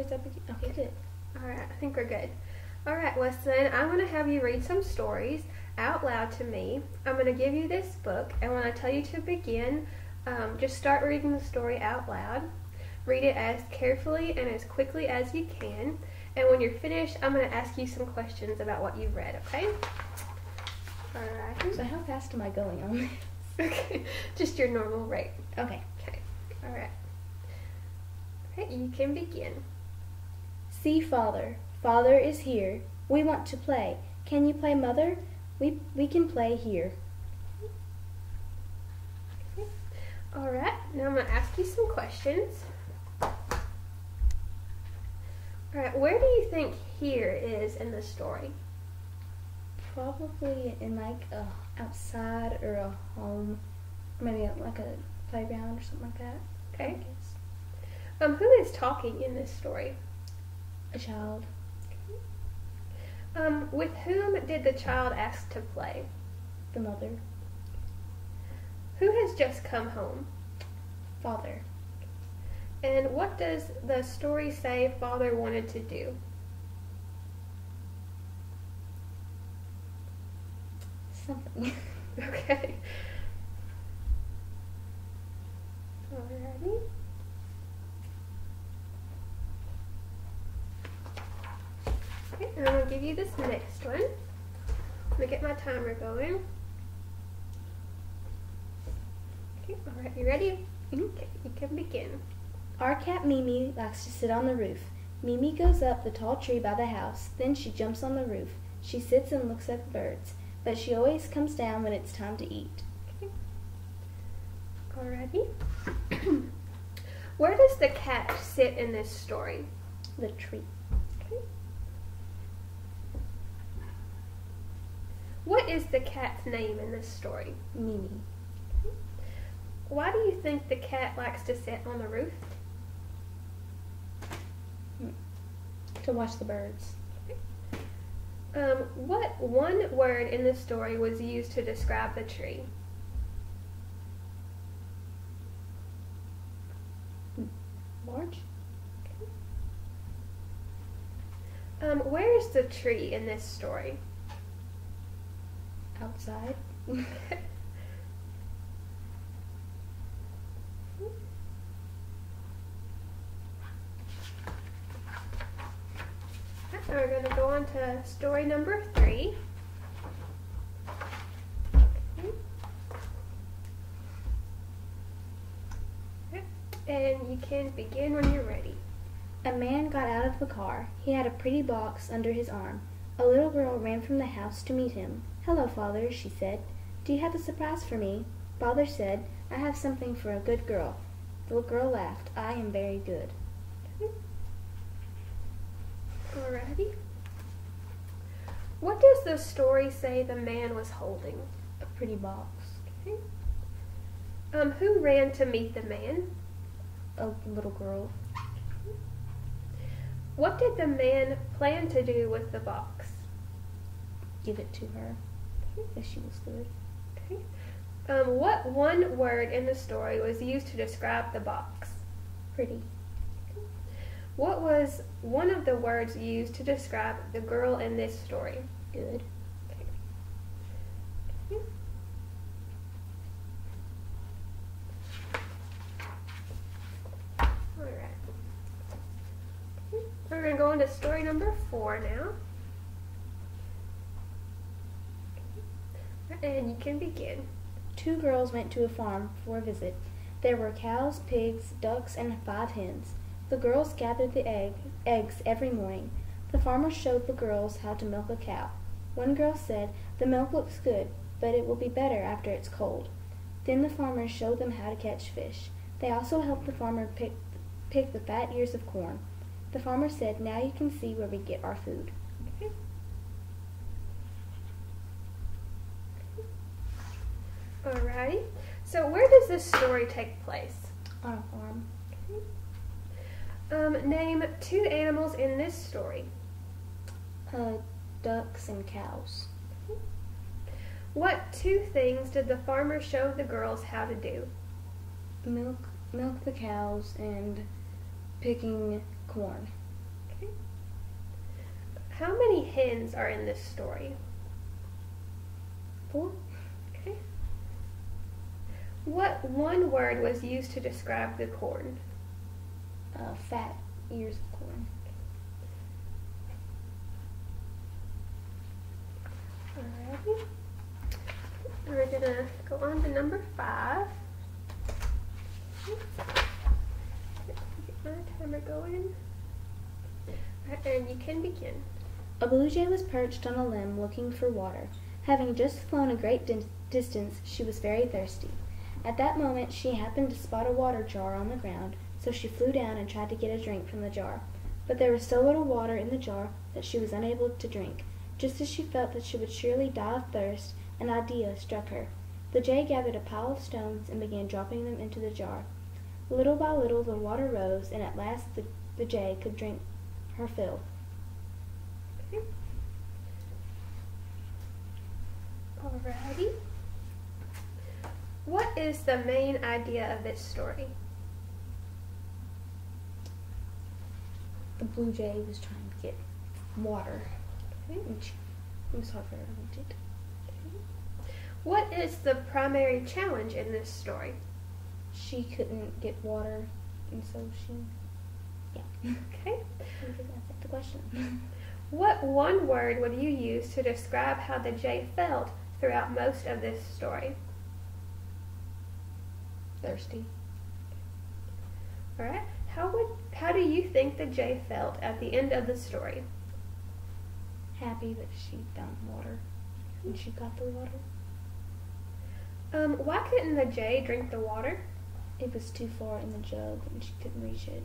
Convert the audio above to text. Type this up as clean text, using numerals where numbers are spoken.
Okay, good. Alright, I think we're good. Alright, Weston, I'm going to have you read some stories out loud to me. I'm going to give you this book, and when I tell you to begin, just start reading the story out loud. Read it as carefully and as quickly as you can, and when you're finished, I'm going to ask you some questions about what you've read, okay? Alright. So how fast am I going on this? Okay, just your normal rate. Okay. Okay, alright. Okay, you can begin. See, Father. Father is here. We want to play. Can you play, Mother? We can play here. Okay. Alright, now I'm going to ask you some questions. Alright, where do you think here is in the story? Probably in like outside or a home, or maybe like a playground or something like that. Okay. Who is talking in this story? A child. With whom did the child ask to play? The mother. Who has just come home? Father. And what does the story say Father wanted to do? Something. Okay. Alrighty. Okay, and I'm going to give you this next one. I'm going to get my timer going. Okay, alright, you ready? Okay, you can begin. Our cat Mimi likes to sit on the roof. Mimi goes up the tall tree by the house. Then she jumps on the roof. She sits and looks at the birds. But she always comes down when it's time to eat. Okay. Alrighty. Where does the cat sit in this story? The tree. Okay. What is the cat's name in this story? Mimi. Okay. Why do you think the cat likes to sit on the roof? To watch the birds. What one word in the story was used to describe the tree? Large? Where is the tree in this story? Outside. We're going to go on to story number 3. Okay. And you can begin when you're ready. A man got out of the car. He had a pretty box under his arm. A little girl ran from the house to meet him. "Hello, Father," she said. "Do you have a surprise for me?" Father said, "I have something for a good girl." The girl laughed. "I am very good." Alrighty. What does the story say the man was holding? A pretty box. Okay. Who ran to meet the man? A little girl. What did the man plan to do with the box? Give it to her. If she was good. Okay. What one word in the story was used to describe the box? Pretty. What was one of the words used to describe the girl in this story? Good. Okay. Alright. We're going to go on to story number 4 now. And you can begin. 2 girls went to a farm for a visit. There were cows, pigs, ducks, and 5 hens. The girls gathered the eggs every morning. The farmer showed the girls how to milk a cow. One girl said, "The milk looks good, but it will be better after it's cold." Then the farmer showed them how to catch fish. They also helped the farmer pick the fat ears of corn. The farmer said, "Now you can see where we get our food." Okay. Alrighty. So where does this story take place? On a farm. Name 2 animals in this story. Ducks and cows. What 2 things did the farmer show the girls how to do? Milk the cows and picking corn. How many hens are in this story? 4. Okay. What one word was used to describe the corn? Fat ears of corn. Alrighty. We're gonna go on to number 5. Get my timer going. Alright, and you can begin. A blue jay was perched on a limb looking for water. Having just flown a great distance, she was very thirsty. At that moment, she happened to spot a water jar on the ground, so she flew down and tried to get a drink from the jar. But there was so little water in the jar that she was unable to drink. Just as she felt that she would surely die of thirst, an idea struck her. The jay gathered a pile of stones and began dropping them into the jar. Little by little the water rose, and at last the jay could drink her fill. Okay. Alrighty. What is the main idea of this story? The blue jay was trying to get water. Okay. It was hard for her to reach it. What is the primary challenge in this story? She couldn't get water, and so she... Yeah. Okay. I think that's the question. What one word would you use to describe how the jay felt throughout most of this story? Thirsty. Alright. How do you think the jay felt at the end of the story? Happy that she found water, and she got the water. Why couldn't the jay drink the water? It was too far in the jug, and she couldn't reach it.